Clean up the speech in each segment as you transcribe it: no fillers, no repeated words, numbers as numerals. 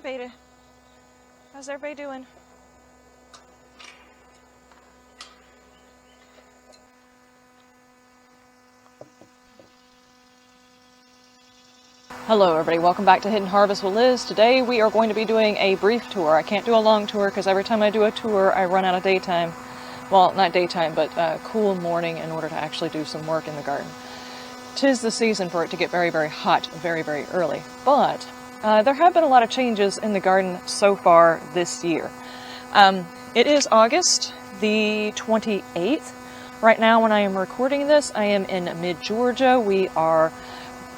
Hey, Beta. How's everybody doing? Hello everybody, welcome back to Hidden Harvest with Liz. Today we are going to be doing a brief tour. I can't do a long tour because every time I do a tour I run out of daytime. Well, not daytime, but cool morning in order to actually do some work in the garden. 'Tis the season for it to get very, very hot very, very early. But there have been a lot of changes in the garden so far this year. It is August the 28th. Right now when I am recording this, I am in mid-Georgia. We are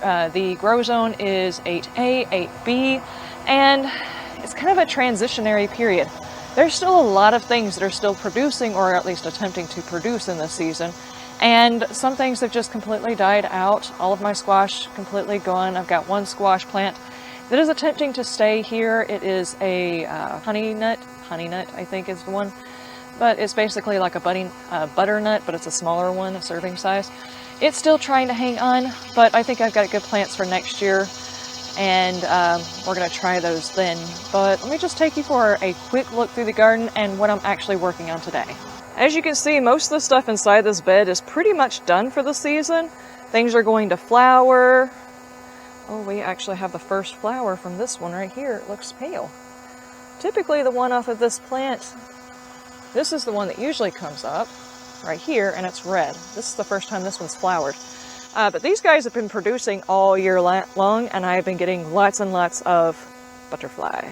the grow zone is 8A, 8B, and it's kind of a transitionary period. There's still a lot of things that are still producing, or at least attempting to produce in this season, and some things have just completely died out. All of my squash completely gone. I've got one squash plant that is attempting to stay here. It is a honey nut, I think is the one, but it's basically like a butternut, but it's a smaller one, a serving size. It's still trying to hang on, but I think I've got good plants for next year, and we're going to try those then. But let me just take you for a quick look through the garden and what I'm actually working on today. As you can see, most of the stuff inside this bed is pretty much done for the season. Things are going to flower. Oh, we actually have the first flower from this one right here. It looks pale. Typically the one off of this plant, this is the one that usually comes up right here, and it's red. This is the first time this one's flowered. But these guys have been producing all year long, and I've been getting lots and lots of butterfly.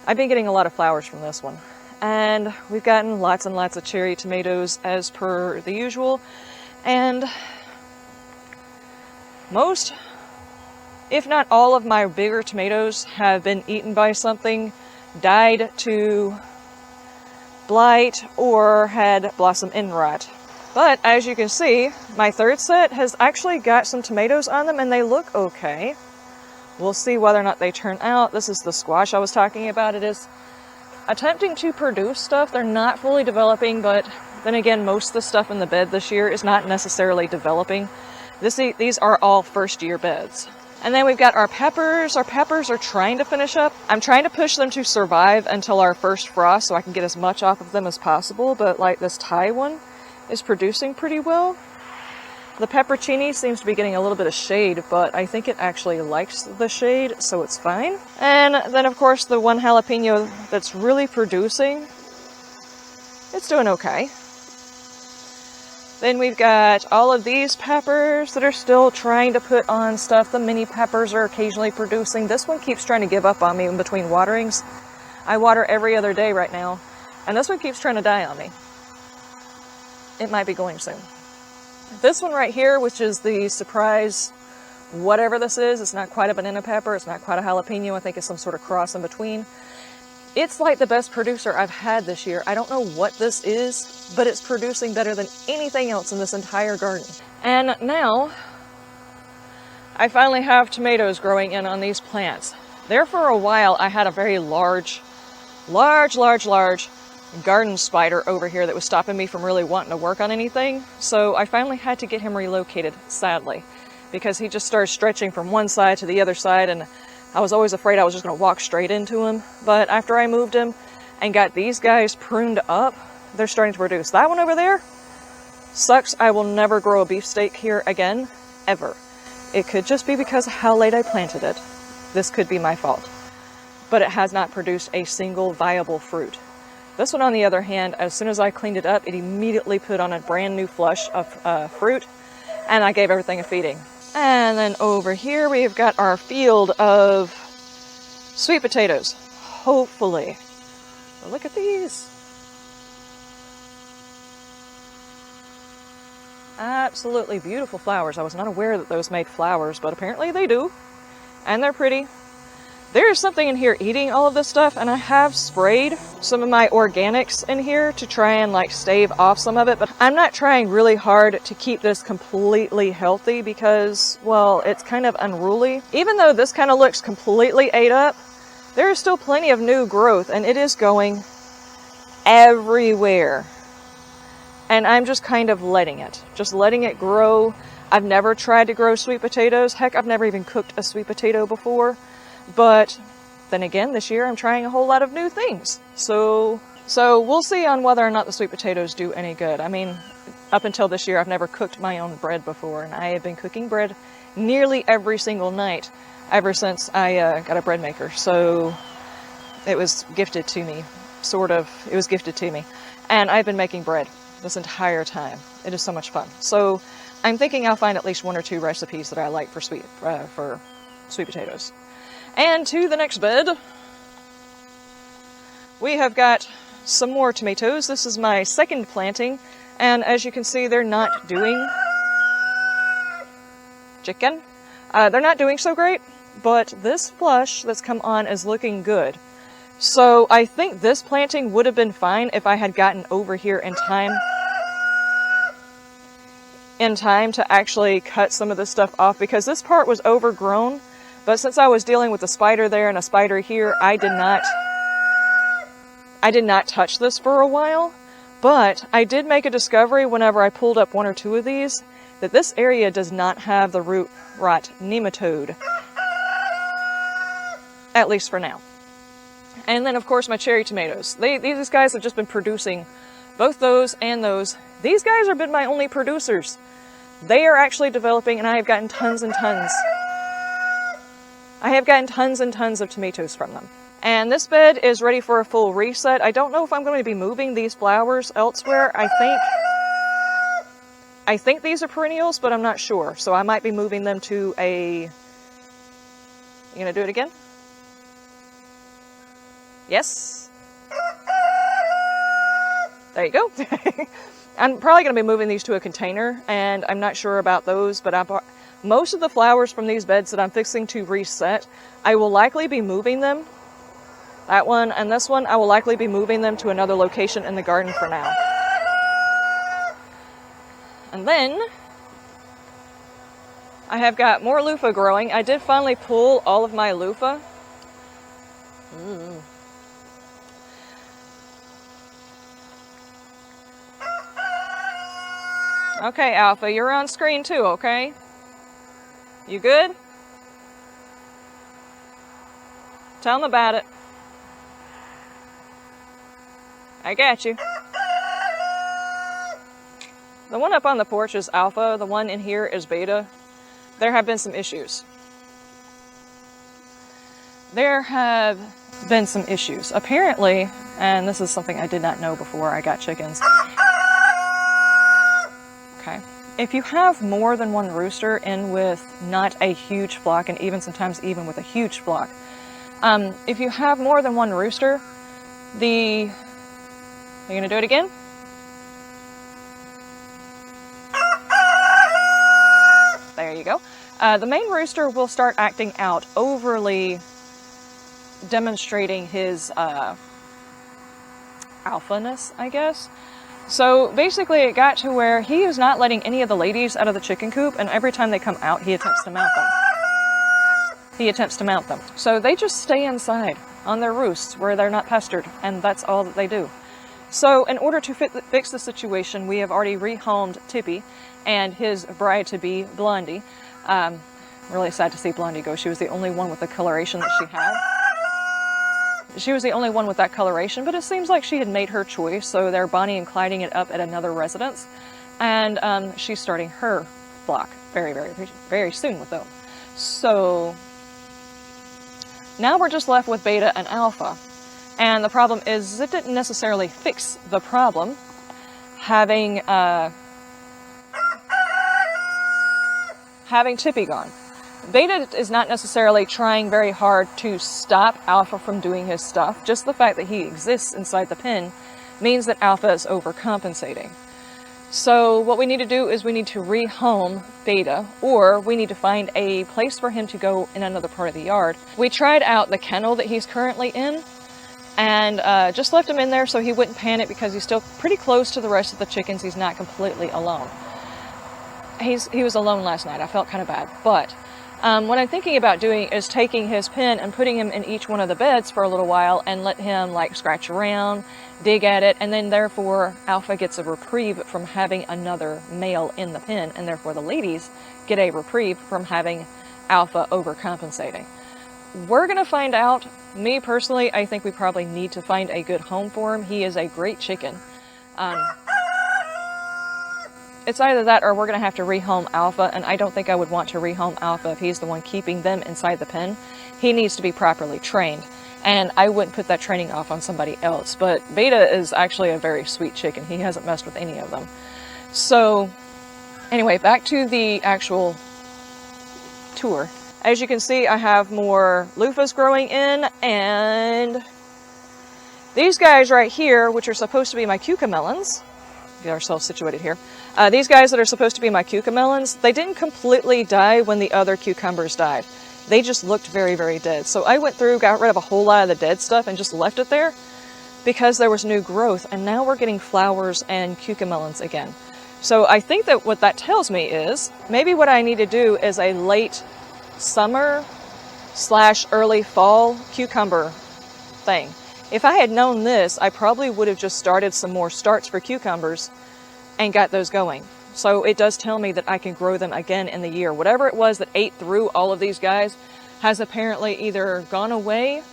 I've been getting a lot of flowers from this one. And we've gotten lots and lots of cherry tomatoes as per the usual. And most, if not all of my bigger tomatoes have been eaten by something, died to blight, or had blossom end rot. But as you can see, my third set has actually got some tomatoes on them and they look okay. We'll see whether or not they turn out. This is the squash I was talking about. It is attempting to produce stuff. They're not fully developing, but then again, most of the stuff in the bed this year is not necessarily developing. These are all first year beds. And then we've got our peppers. Our peppers are trying to finish up. I'm trying to push them to survive until our first frost so I can get as much off of them as possible. But like this Thai one is producing pretty well. The peppercini seems to be getting a little bit of shade, but I think it actually likes the shade, so it's fine. And then of course the one jalapeno that's really producing, it's doing okay. Then we've got all of these peppers that are still trying to put on stuff. The mini peppers are occasionally producing. This one keeps trying to give up on me in between waterings. I water every other day right now, and this one keeps trying to die on me. It might be going soon. This one right here, which is the surprise whatever this is, it's not quite a banana pepper, it's not quite a jalapeno, I think it's some sort of cross in between. It's like the best producer I've had this year. I don't know what this is, but it's producing better than anything else in this entire garden. And now, I finally have tomatoes growing in on these plants. There for a while, I had a very large garden spider over here that was stopping me from really wanting to work on anything. So I finally had to get him relocated, sadly, because he just started stretching from one side to the other side, and I was always afraid I was just going to walk straight into him. But after I moved him and got these guys pruned up, they're starting to produce. That one over there sucks. I will never grow a beefsteak here again, ever. It could just be because of how late I planted it. This could be my fault. But it has not produced a single viable fruit. This one, on the other hand, as soon as I cleaned it up, it immediately put on a brand new flush of fruit, and I gave everything a feeding. And then over here we've got our field of sweet potatoes, hopefully. But look at these. Absolutely beautiful flowers. I was not aware that those made flowers, but apparently they do. And they're pretty. There's something in here eating all of this stuff, and I have sprayed some of my organics in here to try and like stave off some of it, but I'm not trying really hard to keep this completely healthy because, well, it's kind of unruly. Even though this kind of looks completely ate up, there is still plenty of new growth, and it is going everywhere. And I'm just kind of letting it grow. I've never tried to grow sweet potatoes. Heck, I've never even cooked a sweet potato before. But then again, this year I'm trying a whole lot of new things. So we'll see on whether or not the sweet potatoes do any good. I mean, up until this year, I've never cooked my own bread before, and I have been cooking bread nearly every single night ever since I got a bread maker. So it was gifted to me, sort of. It was gifted to me. And I've been making bread this entire time. It is so much fun. So I'm thinking I'll find at least 1 or 2 recipes that I like for sweet potatoes. And to the next bed, we have got some more tomatoes. This is my second planting, and as you can see, they're not doing they're not doing so great, but this flush that's come on is looking good. So I think this planting would have been fine if I had gotten over here in time to actually cut some of this stuff off, because this part was overgrown. But since I was dealing with a spider there and a spider here, I did not touch this for a while. But I did make a discovery whenever I pulled up 1 or 2 of these, that this area does not have the root rot nematode. At least for now. And then, of course, my cherry tomatoes. These guys have just been producing both those and those. These guys have been my only producers. They are actually developing, and I have gotten tons and tons. I have gotten tons and tons of tomatoes from them. And this bed is ready for a full reset. I don't know if I'm going to be moving these flowers elsewhere. I think these are perennials, but I'm not sure. So I might be moving them to a... You gonna do it again? Yes? There you go. I'm probably going to be moving these to a container, and I'm not sure about those, but most of the flowers from these beds that I'm fixing to reset, I will likely be moving them. That one and this one, I will likely be moving them to another location in the garden for now. And then, I have got more loofah growing. I did finally pull all of my loofah. Okay, Alpha, you're on screen too, okay? You good? Tell them about it. I got you. The one up on the porch is Alpha. The one in here is Beta. There have been some issues. Apparently, and this is something I did not know before I got chickens. Okay. If you have more than one rooster in with not a huge flock, and sometimes even with a huge flock, if you have more than one rooster, are you gonna do it again? There you go. The main rooster will start acting out, overly demonstrating his alphaness, I guess. So basically it got to where he is not letting any of the ladies out of the chicken coop, and every time they come out, he attempts to mount them. So they just stay inside on their roosts where they're not pestered, and that's all that they do. So in order to fix the situation, we have already rehomed Tippy and his bride-to-be, Blondie. Really sad to see Blondie go. She was the only one with the coloration that she had. She was the only one with that coloration, but it seems like she had made her choice, so they're Bonnie and Clyding it up at another residence. And she's starting her flock very, very, very soon with them. So now we're just left with Beta and Alpha. And the problem is it didn't necessarily fix the problem having Tippy gone. Beta is not necessarily trying very hard to stop Alpha from doing his stuff. Just the fact that he exists inside the pen means that Alpha is overcompensating. So what we need to do is we need to rehome Beta, or we need to find a place for him to go in another part of the yard. We tried out the kennel that he's currently in, and just left him in there so he wouldn't panic, because he's still pretty close to the rest of the chickens. He's not completely alone. He was alone last night. I felt kind of bad, but what I'm thinking about doing is taking his pen and putting him in each one of the beds for a little while and let him like scratch around, dig at it, and then therefore Alpha gets a reprieve from having another male in the pen, and therefore the ladies get a reprieve from having Alpha overcompensating. We're gonna find out. Me personally, I think we probably need to find a good home for him. He is a great chicken. It's either that or we're gonna have to rehome Alpha, and I don't think I would want to rehome Alpha if he's the one keeping them inside the pen. He needs to be properly trained, and I wouldn't put that training off on somebody else. But Beta is actually a very sweet chicken. He hasn't messed with any of them. So anyway, back to the actual tour. As you can see, I have more loofahs growing in, and these guys right here, which are supposed to be my cucamelons, get ourselves situated here. These guys that are supposed to be my cucamelons, they didn't completely die when the other cucumbers died. They just looked very, very dead. So I went through, got rid of a whole lot of the dead stuff and just left it there because there was new growth, and now we're getting flowers and cucamelons again. So I think that what that tells me is maybe what I need to do is a late summer / early fall cucumber thing. If I had known this, I probably would have just started some more starts for cucumbers and got those going. So it does tell me that I can grow them again in the year. Whatever it was that ate through all of these guys has apparently either gone away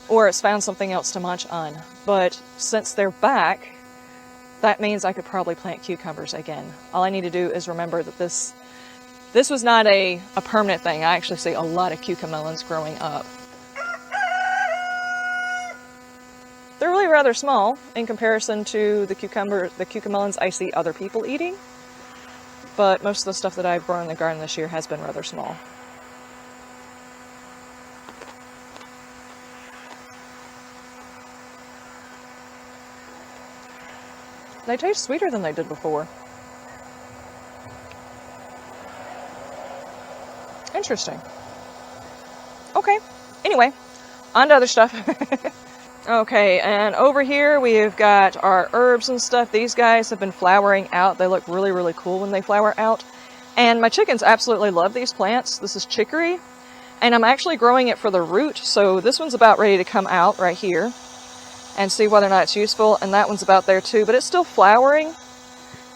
or it's found something else to munch on. But since they're back, that means I could probably plant cucumbers again. All I need to do is remember that this was not a permanent thing. I actually see a lot of cucamelons growing up. They're really rather small in comparison to the cucamelons I see other people eating. But most of the stuff that I've grown in the garden this year has been rather small. They taste sweeter than they did before. Interesting. Okay, anyway, on to other stuff. Okay, and over here we've got our herbs and stuff. These guys have been flowering out. They look really, really cool when they flower out. And my chickens absolutely love these plants. This is chicory, and I'm actually growing it for the root. So this one's about ready to come out right here and see whether or not it's useful. And that one's about there too, but it's still flowering.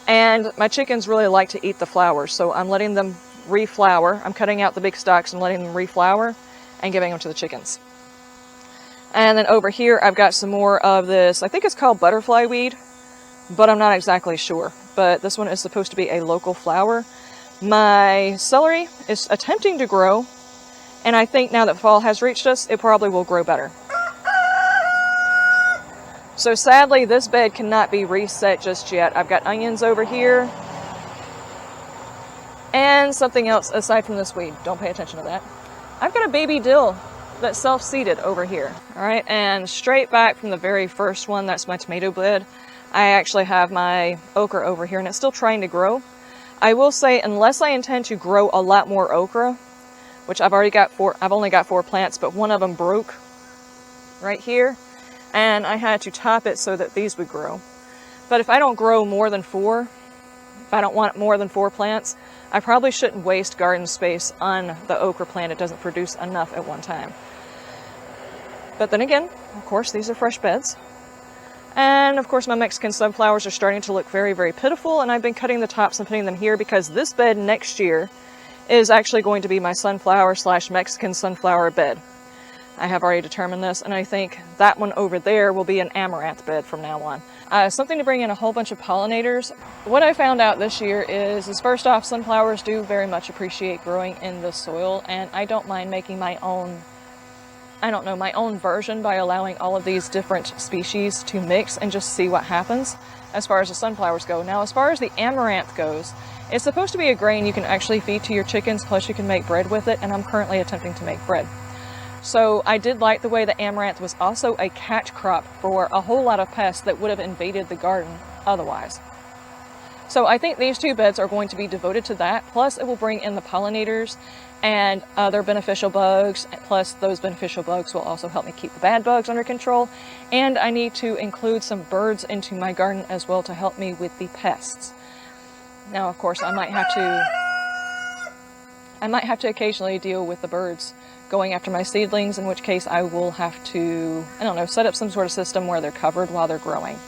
And my chickens really like to eat the flowers, so I'm letting them reflower. I'm cutting out the big stalks and letting them reflower and giving them to the chickens. And then over here, I've got some more of this, I think it's called butterfly weed, but I'm not exactly sure. But this one is supposed to be a local flower. My celery is attempting to grow, and I think now that fall has reached us, it probably will grow better. So sadly, this bed cannot be reset just yet. I've got onions over here, and something else aside from this weed. Don't pay attention to that. I've got a baby dill that's self-seeded over here. All right, and straight back from the very first one, that's my tomato bed. I actually have my okra over here, and it's still trying to grow. I will say, unless I intend to grow a lot more okra, which I've only got 4 plants, but one of them broke right here, and I had to top it so that these would grow. But if I don't grow more than 4, if I don't want more than 4 plants, I probably shouldn't waste garden space on the okra plant. It doesn't produce enough at one time. But then again, of course, these are fresh beds. And of course, my Mexican sunflowers are starting to look very, very pitiful, and I've been cutting the tops and putting them here because this bed next year is actually going to be my sunflower / Mexican sunflower bed. I have already determined this, and I think that one over there will be an amaranth bed from now on. Something to bring in a whole bunch of pollinators. What I found out this year is first off, sunflowers do very much appreciate growing in the soil, and I don't mind making my own, my own version by allowing all of these different species to mix and just see what happens as far as the sunflowers go. Now, as far as the amaranth goes, it's supposed to be a grain you can actually feed to your chickens, plus you can make bread with it, and I'm currently attempting to make bread. So I did like the way the amaranth was also a catch crop for a whole lot of pests that would have invaded the garden otherwise. So I think these 2 beds are going to be devoted to that, plus it will bring in the pollinators and other beneficial bugs, plus those beneficial bugs will also help me keep the bad bugs under control, and I need to include some birds into my garden as well to help me with the pests. Now, of course, I might have to occasionally deal with the birds going after my seedlings, in which case I will have to, set up some sort of system where they're covered while they're growing.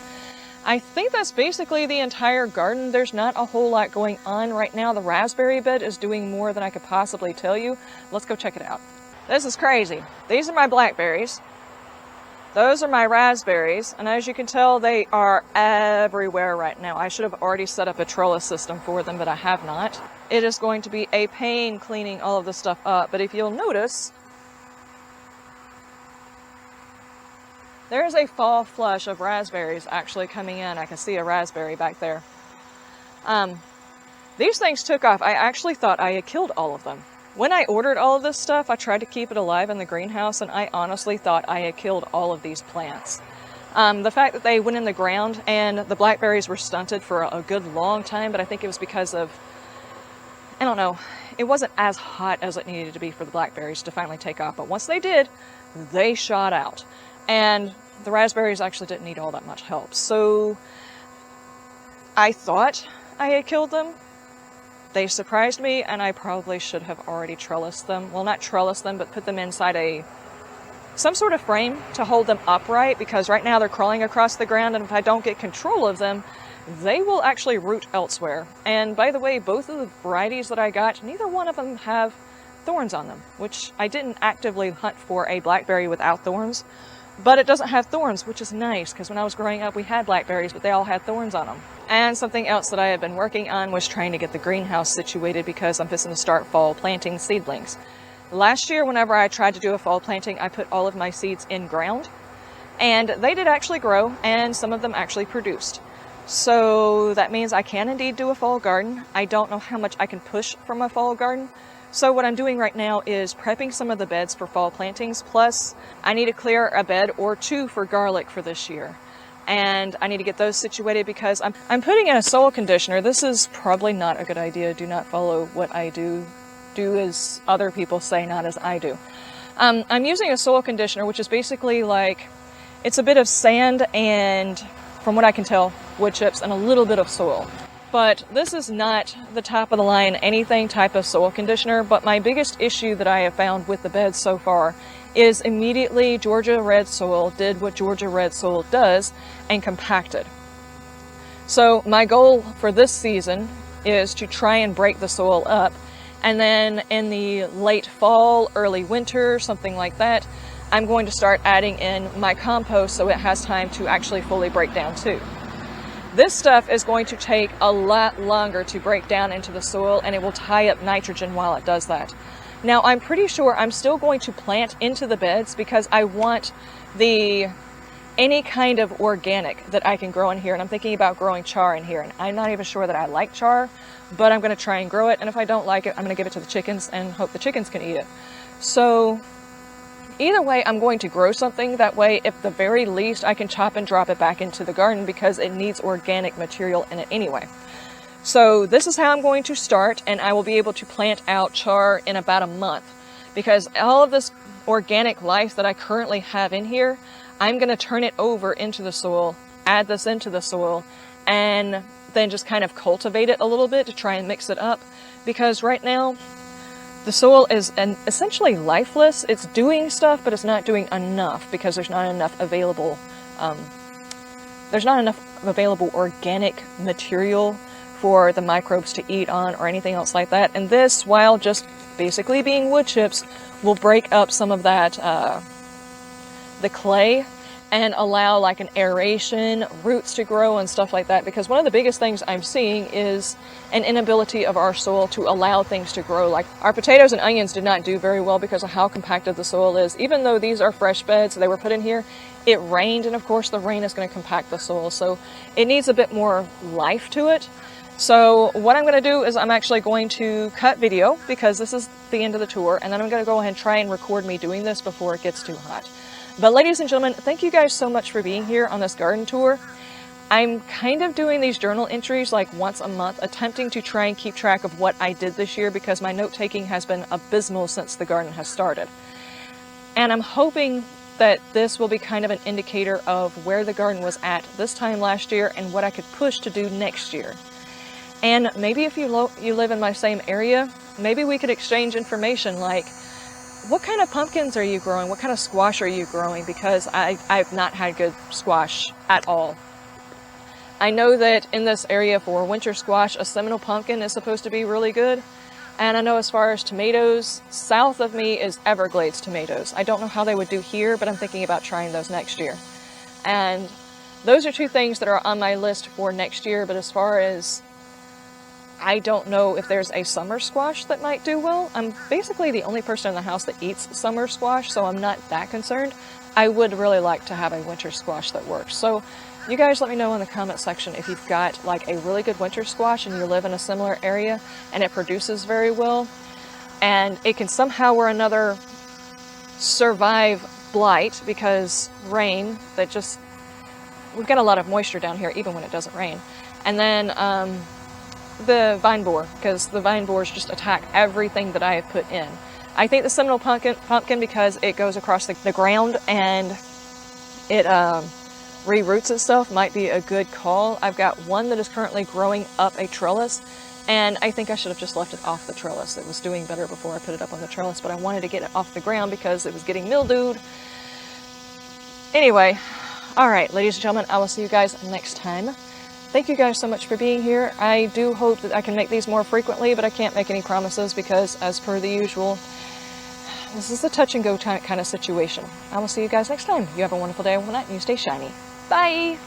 I think that's basically the entire garden. There's not a whole lot going on right now. The raspberry bed is doing more than I could possibly tell you. Let's go check it out. This is crazy. These are my blackberries. Those are my raspberries, and as you can tell, they are everywhere right now. I should have already set up a trellis system for them, but I have not. It is going to be a pain cleaning all of this stuff up, but if you'll notice, there is a fall flush of raspberries actually coming in. I can see a raspberry back there. These things took off. I actually thought I had killed all of them. When I ordered all of this stuff, I tried to keep it alive in the greenhouse, and I honestly thought I had killed all of these plants. The fact that they went in the ground and the blackberries were stunted for a good long time, but I think it was because of, I don't know, it wasn't as hot as it needed to be for the blackberries to finally take off. But once they did, they shot out. And the raspberries actually didn't need all that much help. So I thought I had killed them. They surprised me, and I probably should have already trellised them. Well, not trellised them, but put them inside some sort of frame to hold them upright, because right now they're crawling across the ground, and if I don't get control of them, they will actually root elsewhere. And by the way, both of the varieties that I got, neither one of them have thorns on them, which I didn't actively hunt for a blackberry without thorns. But it doesn't have thorns, which is nice, because when I was growing up, we had blackberries, but they all had thorns on them. And something else that I had been working on was trying to get the greenhouse situated, because I'm fixing to start fall planting seedlings. Last year, whenever I tried to do a fall planting, I put all of my seeds in ground, and they did actually grow, and some of them actually produced. So that means I can indeed do a fall garden. I don't know how much I can push from a fall garden. So what I'm doing right now is prepping some of the beds for fall plantings, plus I need to clear a bed or two for garlic for this year. And I need to get those situated because I'm putting in a soil conditioner. This is probably not a good idea. Do not follow what I do. Do as other people say, not as I do. I'm using a soil conditioner, which is basically like, it's a bit of sand and, from what I can tell, wood chips and a little bit of soil. But this is not the top of the line anything type of soil conditioner, but my biggest issue that I have found with the beds so far is immediately Georgia red soil did what Georgia red soil does and compacted. So my goal for this season is to try and break the soil up, and then in the late fall, early winter, something like that, I'm going to start adding in my compost so it has time to actually fully break down too. This stuff is going to take a lot longer to break down into the soil, and it will tie up nitrogen while it does that. Now, I'm pretty sure I'm still going to plant into the beds because I want any kind of organic that I can grow in here. And I'm thinking about growing char in here. And I'm not even sure that I like char, but I'm going to try and grow it. And if I don't like it, I'm going to give it to the chickens and hope the chickens can eat it. So either way, I'm going to grow something. That way, at the very least, I can chop and drop it back into the garden because it needs organic material in it anyway. So this is how I'm going to start, and I will be able to plant out char in about a month, because all of this organic life that I currently have in here, I'm going to turn it over into the soil, add this into the soil, and then just kind of cultivate it a little bit to try and mix it up, because right now the soil is essentially lifeless. It's doing stuff, but it's not doing enough because there's not enough available organic material for the microbes to eat on or anything else like that. And this, while just basically being wood chips, will break up some of that, the clay, and allow like an aeration, roots to grow and stuff like that. Because one of the biggest things I'm seeing is an inability of our soil to allow things to grow. Like our potatoes and onions did not do very well because of how compacted the soil is. Even though these are fresh beds, they were put in here, it rained, and of course the rain is going to compact the soil. So it needs a bit more life to it. So what I'm going to do is I'm actually going to cut video because this is the end of the tour, and then I'm going to go ahead and try and record me doing this before it gets too hot. But ladies and gentlemen, thank you guys so much for being here on this garden tour. I'm kind of doing these journal entries like once a month, attempting to try and keep track of what I did this year because my note-taking has been abysmal since the garden has started. And I'm hoping that this will be kind of an indicator of where the garden was at this time last year and what I could push to do next year. And maybe if you live in my same area, maybe we could exchange information like, what kind of pumpkins are you growing? What kind of squash are you growing? Because I've not had good squash at all. I know that in this area for winter squash, a Seminole pumpkin is supposed to be really good. And I know as far as tomatoes, south of me is Everglades tomatoes. I don't know how they would do here, but I'm thinking about trying those next year. And those are two things that are on my list for next year, but as far as, I don't know if there's a summer squash that might do well. I'm basically the only person in the house that eats summer squash, so I'm not that concerned. I would really like to have a winter squash that works. So you guys let me know in the comment section if you've got like a really good winter squash and you live in a similar area and it produces very well and it can somehow or another survive blight because rain that just, we've got a lot of moisture down here even when it doesn't rain. And then the vine borer, because the vine borers just attack everything that I have put in. I think the Seminole pumpkin because it goes across the ground and it re-roots itself might be a good call. I've got one that is currently growing up a trellis, and I think I should have just left it off the trellis. It was doing better before I put it up on the trellis, but I wanted to get it off the ground because it was getting mildewed. Anyway, all right, ladies and gentlemen, I will see you guys next time. Thank you guys so much for being here. I do hope that I can make these more frequently, but I can't make any promises because, as per the usual, this is a touch and go kind of situation. I will see you guys next time. You have a wonderful day, and you stay shiny. Bye!